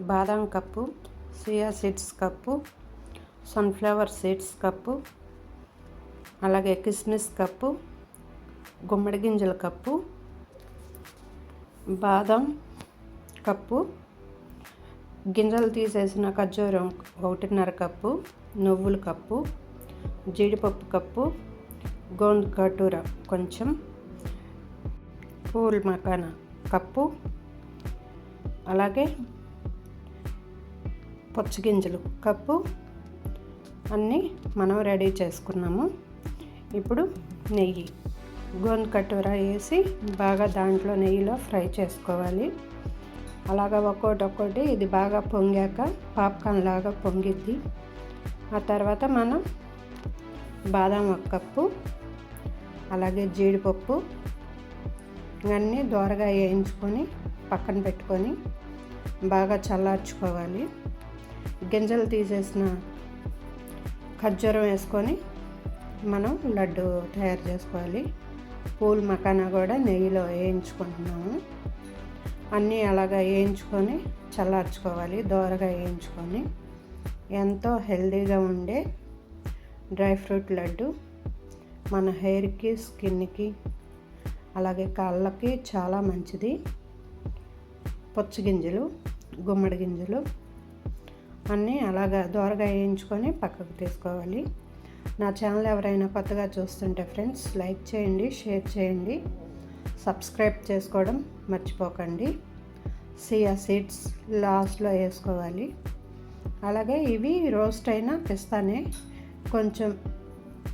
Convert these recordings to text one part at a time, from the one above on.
బాదం cup, chia seeds cup, sunflower seeds cup, అలాగే కిస్మిస్ కప్పు, గుమ్మడి గింజల కప్పు, బాదం కప్పు, గింజలు తీసేసిన ఖర్జూరం 1.5 కప్పు, నువ్వుల కప్పు, జీడిపప్పు కప్పు, గోంద్ కటూర కొంచెం, పూల్ మకానా కప్పు, అలాగే పచ్చిగింజలు కప్పు అన్నీ మనం రెడీ చేసుకున్నాము. ఇప్పుడు నెయ్యి గోంద్ కటూర వేసి బాగా దాంట్లో నెయ్యిలో ఫ్రై చేసుకోవాలి. అలాగా ఒక్కోటి ఇది బాగా పొంగాక పాప్కార్న్ లాగా పొంగిద్ది. ఆ తర్వాత మనం బాదం 1 కప్పు, అలాగే జీడిపప్పు ఇవన్నీ దోరగా వేయించుకొని పక్కన పెట్టుకొని బాగా చల్లార్చుకోవాలి. గింజలు తీసేసిన ఖర్జూరం వేసుకొని మనం లడ్డు తయారు చేసుకోవాలి. పూల్ మకానా కూడా నెయ్యిలో వేయించుకుంటున్నాము. అన్నీ అలాగా వేయించుకొని చల్లార్చుకోవాలి. దోరగా వేయించుకొని ఎంతో హెల్తీగా ఉండే డ్రై ఫ్రూట్ లడ్డు మన హెయిర్కి, స్కిన్కి, అలాగే కాళ్ళకి చాలా మంచిది. పచ్చిగింజలు, గుమ్మడి గింజలు అన్నీ అలాగా దోరగా వేయించుకొని పక్కకు తీసుకోవాలి. నా ఛానల్ ఎవరైనా కొత్తగా చూస్తుంటే ఫ్రెండ్స్ లైక్ చేయండి, షేర్ చేయండి, సబ్స్క్రైబ్ చేసుకోవడం మర్చిపోకండి. సియా సీడ్స్ లాస్ట్లో వేసుకోవాలి. అలాగే ఇవి రోస్ట్ అయిన పిస్తానే కొంచెం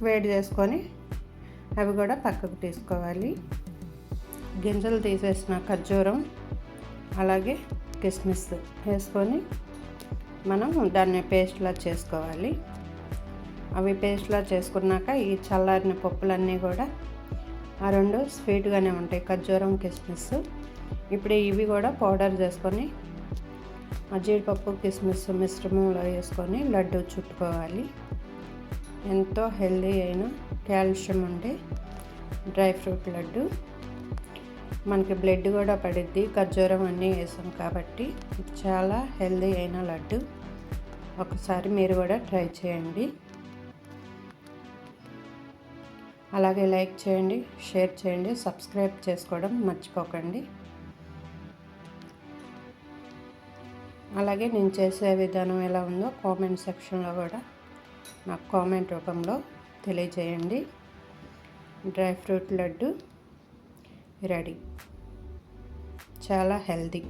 వేడి చేసుకొని అవి కూడా పక్కకు తీసుకోవాలి. గింజలు తీసేసిన ఖర్జూరం అలాగే కిస్మిస్ వేసుకొని మనం దాన్ని పేస్ట్లా చేసుకోవాలి. అవి పేస్ట్లా చేసుకున్నాక ఈ చల్లారిన పప్పులన్నీ కూడా ఆ రెండు స్వీట్గానే ఉంటాయి, ఖర్జూరం, కిస్మిస్. ఇప్పుడు ఇవి కూడా పౌడర్ చేసుకొని ఆ జీడిపప్పు, కిస్మిస్ మిశ్రమంలో వేసుకొని లడ్డు చుట్టుకోవాలి. ఎంతో హెల్దీ అయిన కాల్షియం ఉండే డ్రై ఫ్రూట్ లడ్డు. మనకి బ్లడ్ కూడా పడిద్ది, ఖర్జూరం అన్నీ వేసాం కాబట్టి చాలా హెల్దీ అయిన లడ్డు. ఒకసారి మీరు కూడా ట్రై చేయండి. అలాగే లైక్ చేయండి, షేర్ చేయండి, సబ్స్క్రైబ్ చేసుకోవడం మర్చిపోకండి. అలాగే నేను చేసే విధానం ఎలా ఉందో కామెంట్ సెక్షన్లో కూడా నాకు కామెంట్ రూపంలో తెలియజేయండి. డ్రై ఫ్రూట్ లడ్డు రెడీ, చాలా హెల్దీ.